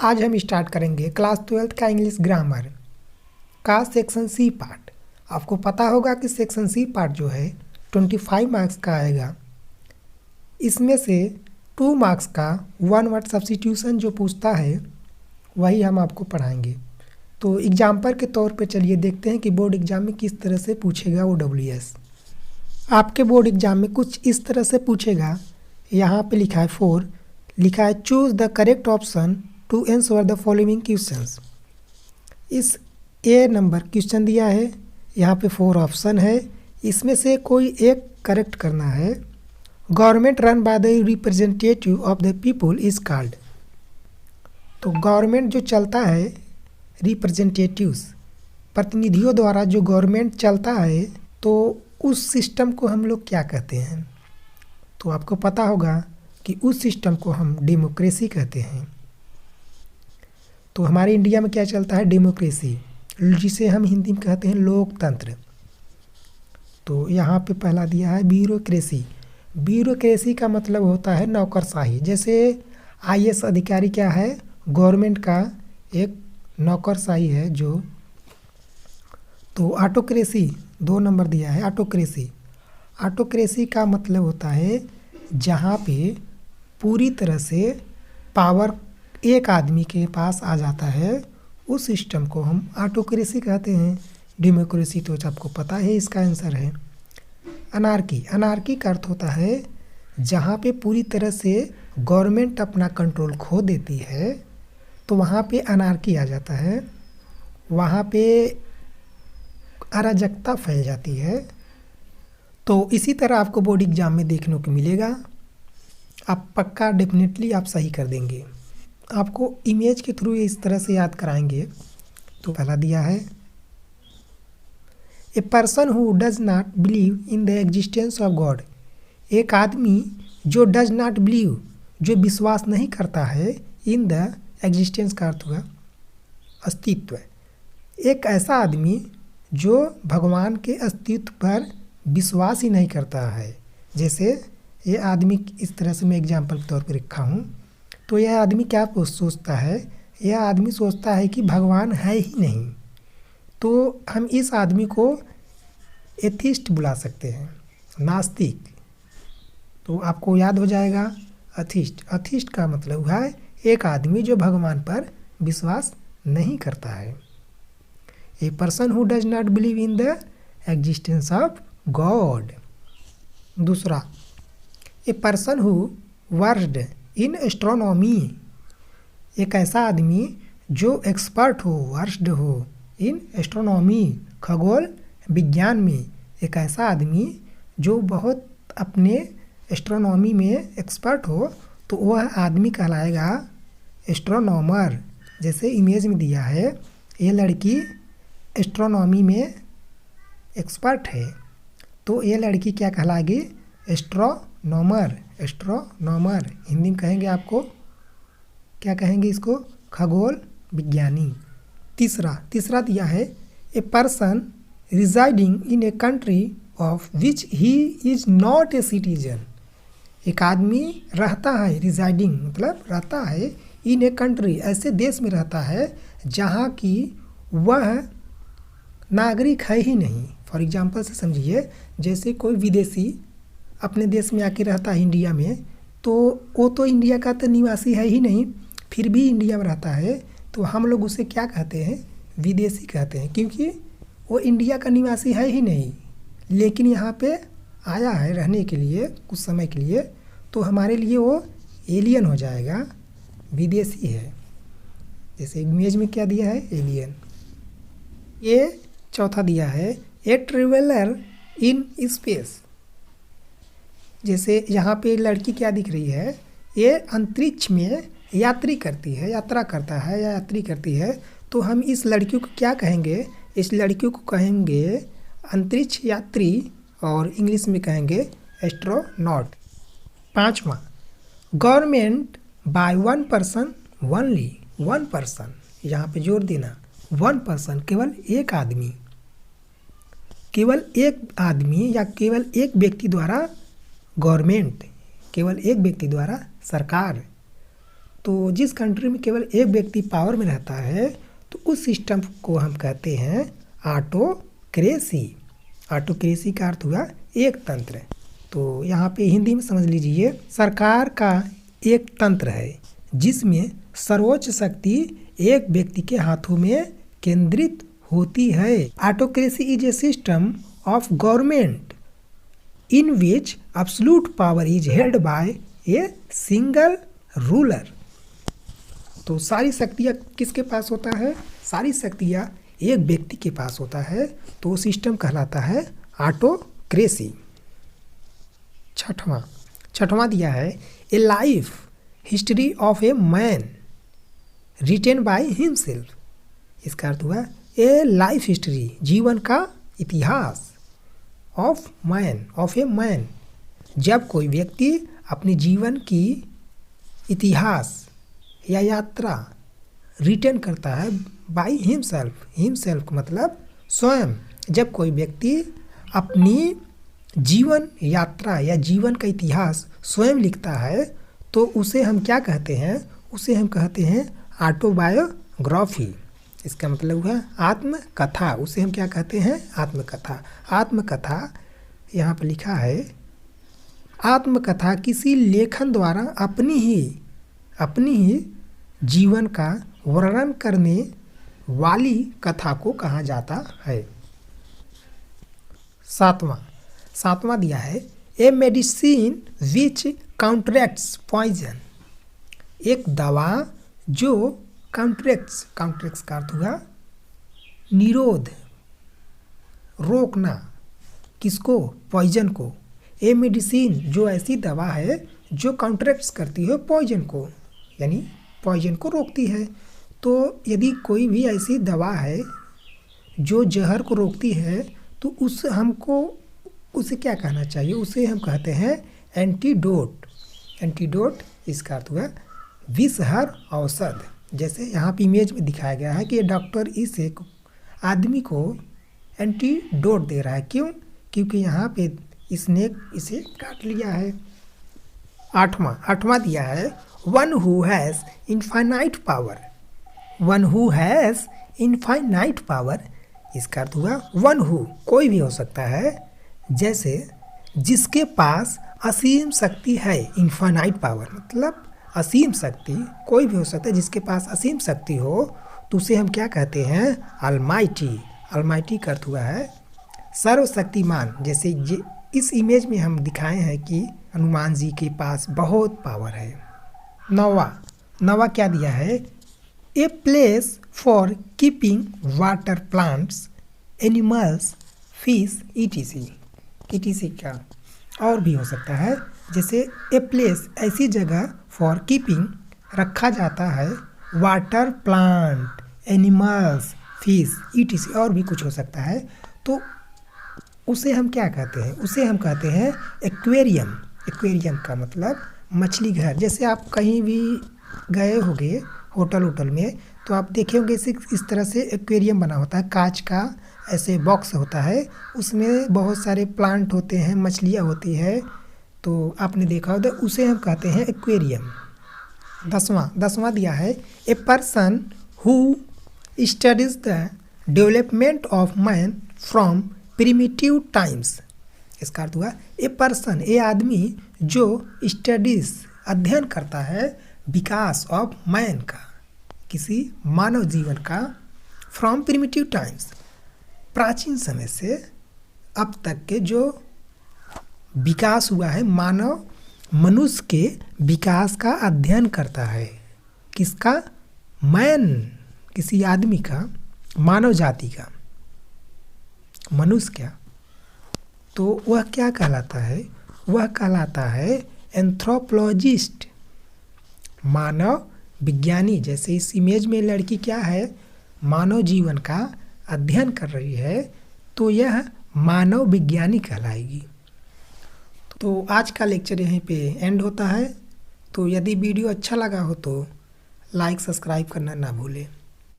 आज हम स्टार्ट करेंगे क्लास 12th का इंग्लिश ग्रामर का सेक्शन सी पार्ट। आपको पता होगा कि सेक्शन सी पार्ट जो है 25 मार्क्स का आएगा। इसमें से 2 मार्क्स का वन वर्ड सब्स्टिट्यूशन जो पूछता है वही हम आपको पढ़ाएंगे। तो एग्जाम्पल के तौर पे चलिए देखते हैं कि बोर्ड एग्जाम में किस तरह से पूछेगा OWS। आपके बोर्ड एग्जाम में कुछ इस तरह से पूछेगा। यहाँ पे लिखा है 4, लिखा है choose the correct option to answer the following questions. इस ए नंबर क्वेश्चन दिया है, यहाँ पे 4 ऑप्शन है, इसमें से कोई एक करेक्ट करना है। Government run by the representative of the people is called. तो गवर्नमेंट जो चलता है, रिप्रेजेंटेटिव्स प्रतिनिधियों द्वारा जो गवर्नमेंट चलता है, तो उस सिस्टम को हम लोग क्या कहते हैं? तो आपको पता होगा कि उस सिस्टम को हम डेमोक्रेसी कहते हैं। तो हमारे इंडिया में क्या चलता है? डेमोक्रेसी, जिसे हम हिंदी में कहते हैं लोकतंत्र। तो यहाँ पे पहला दिया है ब्यूरोक्रेसी। ब्यूरोक्रेसी का मतलब होता है नौकरशाही। जैसे IAS अधिकारी क्या है? गवर्नमेंट का एक नौकरशाही है जो। तो ऑटोक्रेसी 2 नंबर दिया है, ऑटोक्रेसी। ऑटोक्रेसी का मतलब होता है जहाँ पे पूरी तरह से पावर एक आदमी के पास आ जाता है, उस सिस्टम को हम ऑटोक्रेसी कहते हैं। डेमोक्रेसी तो आपको पता है इसका आंसर है। अनार्की, अनार्की का अर्थ होता है जहाँ पे पूरी तरह से गवर्नमेंट अपना कंट्रोल खो देती है, तो वहाँ पे अनार्की आ जाता है, वहाँ पे अराजकता फैल जाती है। तो इसी तरह आपको बोर्ड एग्जाम में देखने को मिलेगा। आप पक्का डेफिनेटली आप सही कर देंगे। आपको इमेज के थ्रू इस तरह से याद कराएंगे। तो पहला दिया है a person who does not believe in the existence of God. एक आदमी जो डज नॉट बिलीव, जो विश्वास नहीं करता है, इन द एग्जिस्टेंस का अर्थ हुआ अस्तित्व। एक ऐसा आदमी जो भगवान के अस्तित्व पर विश्वास ही नहीं करता है। जैसे ये आदमी, इस तरह से मैं एग्जाम्पल के तौर पर रखा हूँ। तो यह आदमी क्या सोचता है? यह आदमी सोचता है कि भगवान है ही नहीं। तो हम इस आदमी को एथिस्ट बुला सकते हैं, नास्तिक। तो आपको याद हो जाएगा अथिस्ट। अथिस्ट का मतलब है एक आदमी जो भगवान पर विश्वास नहीं करता है। A person who does not believe in the existence of God. दूसरा, a person who versed in astronomy. एक ऐसा आदमी जो एक्सपर्ट हो, वर्स्ड हो इन एस्ट्रोनॉमी, खगोल विज्ञान में। एक ऐसा आदमी जो बहुत अपने एस्ट्रोनॉमी में एक्सपर्ट हो, तो वह आदमी कहलाएगा एस्ट्रोनॉमर। जैसे इमेज में दिया है, ये लड़की एस्ट्रोनॉमी में एक्सपर्ट है, तो ये लड़की क्या कहलाएगी? एस्ट्रोनॉमर। एस्ट्रोनॉमर हिंदी में कहेंगे, आपको क्या कहेंगे इसको? खगोल विज्ञानी। तीसरा दिया है a person residing in a country of which he is not a citizen. एक आदमी रहता है, रिजाइडिंग मतलब रहता है, इन ए कंट्री ऐसे देश में रहता है जहाँ की वह नागरिक है ही नहीं। फॉर एग्जांपल से समझिए, जैसे कोई विदेशी अपने देश में आके रहता है इंडिया में, तो वो तो इंडिया का तो निवासी है ही नहीं, फिर भी इंडिया में रहता है, तो हम लोग उसे क्या कहते हैं? विदेशी कहते हैं, क्योंकि वो इंडिया का निवासी है ही नहीं, लेकिन यहाँ पे आया है रहने के लिए कुछ समय के लिए, तो हमारे लिए वो एलियन हो जाएगा, विदेशी है। जैसे इमेज में क्या दिया है? एलियन। ये चौथा दिया है ए ट्रेवलर इन स्पेस। जैसे यहाँ पे लड़की क्या दिख रही है? ये अंतरिक्ष में यात्रा करती है या यात्री करती है। तो हम इस लड़की को क्या कहेंगे? इस लड़की को कहेंगे अंतरिक्ष यात्री, और इंग्लिश में कहेंगे एस्ट्रोनॉट। 5वां, government by 1 person only. 1 person, यहाँ पे जोर देना, 1 पर्सन केवल एक आदमी, केवल एक आदमी या केवल एक व्यक्ति द्वारा गवर्नमेंट, केवल एक व्यक्ति द्वारा सरकार। तो जिस कंट्री में केवल एक व्यक्ति पावर में रहता है तो उस सिस्टम को हम कहते हैं ऑटोक्रेसी। ऑटोक्रेसी का अर्थ हुआ एक तंत्र। तो यहाँ पे हिंदी में समझ लीजिए, सरकार का एक तंत्र है जिसमें सर्वोच्च शक्ति एक व्यक्ति के हाथों में केंद्रित होती है। Autocracy is a system of government in which absolute power is held by a single ruler। तो सारी शक्तियाँ किसके पास होता है? सारी शक्तियाँ एक व्यक्ति के पास होता है, तो वो सिस्टम कहलाता है ऑटोक्रेसी। छठवां दिया है ए life history of a man written by himself. इसका अर्थ हुआ ए लाइफ हिस्ट्री, जीवन का इतिहास, ऑफ ए मैन, जब कोई व्यक्ति अपने जीवन की इतिहास या यात्रा रिटर्न करता है बाय हिमसेल्फ मतलब स्वयं। जब कोई व्यक्ति अपनी जीवन यात्रा या जीवन का इतिहास स्वयं लिखता है तो उसे हम क्या कहते हैं? उसे हम कहते हैं ऑटोबायोग्राफी। इसका मतलब है आत्मकथा। उसे हम क्या कहते हैं? आत्मकथा। आत्मकथा यहाँ पर लिखा है, आत्मकथा किसी लेखन द्वारा अपनी ही जीवन का वर्णन करने वाली कथा को कहा जाता है। सातवां दिया है ए मेडिसिन विच काउंटरैक्ट्स पॉइजन। एक दवा जो काउंटरैक्ट्स का अर्थ हुआ निरोध, रोकना, किसको? पॉइजन को। ए मेडिसिन जो ऐसी दवा है जो काउंटरैक्ट्स करती है पॉइजन को, यानी पॉइजन को रोकती है। तो यदि कोई भी ऐसी दवा है जो जहर को रोकती है तो उसे क्या कहना चाहिए? उसे हम कहते हैं एंटीडोट। एंटीडोट इसका अर्थ हुआ विषहर औषध। जैसे यहाँ पे इमेज में दिखाया गया है कि डॉक्टर इस एक आदमी को एंटीडोट दे रहा है। क्यों? क्योंकि यहाँ पे इसने इसे काट लिया है। आठवां दिया है one who has infinite power. One who has infinite power, इसका अर्थ हुआ वन हु, कोई भी हो सकता है, जैसे जिसके पास असीम शक्ति है। इनफाइनाइट पावर मतलब असीम शक्ति, कोई भी हो सकता है जिसके पास असीम शक्ति हो तो उसे हम क्या कहते हैं? अलमाइटी। अलमाइटी का अर्थ हुआ है सर्वशक्तिमान। जैसे इस इमेज में हम दिखाए हैं कि हनुमान जी के पास बहुत पावर है। नौवां क्या दिया है? A place for keeping water plants, animals, fish, etc का और भी हो सकता है। जैसे ए प्लेस ऐसी जगह फॉर कीपिंग रखा जाता है water plant, animals, fish, etc और भी कुछ हो सकता है। तो उसे हम क्या कहते हैं? उसे हम कहते हैं एक्वेरियम। एक्वेरियम का मतलब मछली घर। जैसे आप कहीं भी गए होंगे होटल में तो आप देखे होंगे इस तरह से एक्वेरियम बना होता है, कांच का ऐसे बॉक्स होता है, उसमें बहुत सारे प्लांट होते हैं, मछलियाँ होती है, तो आपने देखा होगा, उसे हम कहते हैं एक्वेरियम। 10वां दिया है a person who studies the development of man from primitive times. इसका अर्थ हुआ ए पर्सन, ए आदमी जो स्टडीज अध्ययन करता है विकास ऑफ मैन का, किसी मानव जीवन का, फ्रॉम प्रिमिटिव टाइम्स, प्राचीन समय से अब तक के जो विकास हुआ है, मनुष्य के विकास का अध्ययन करता है। किसका? मैन, किसी आदमी का, मानव जाति का, मनुष्य क्या, तो वह क्या कहलाता है? वह कहलाता है एंथ्रोपोलॉजिस्ट, मानव विज्ञानी। जैसे इस इमेज में लड़की क्या है? मानव जीवन का अध्ययन कर रही है, तो यह मानव विज्ञानी कहलाएगी। तो आज का लेक्चर यहीं पे एंड होता है। तो यदि वीडियो अच्छा लगा हो तो लाइक सब्सक्राइब करना ना भूलें।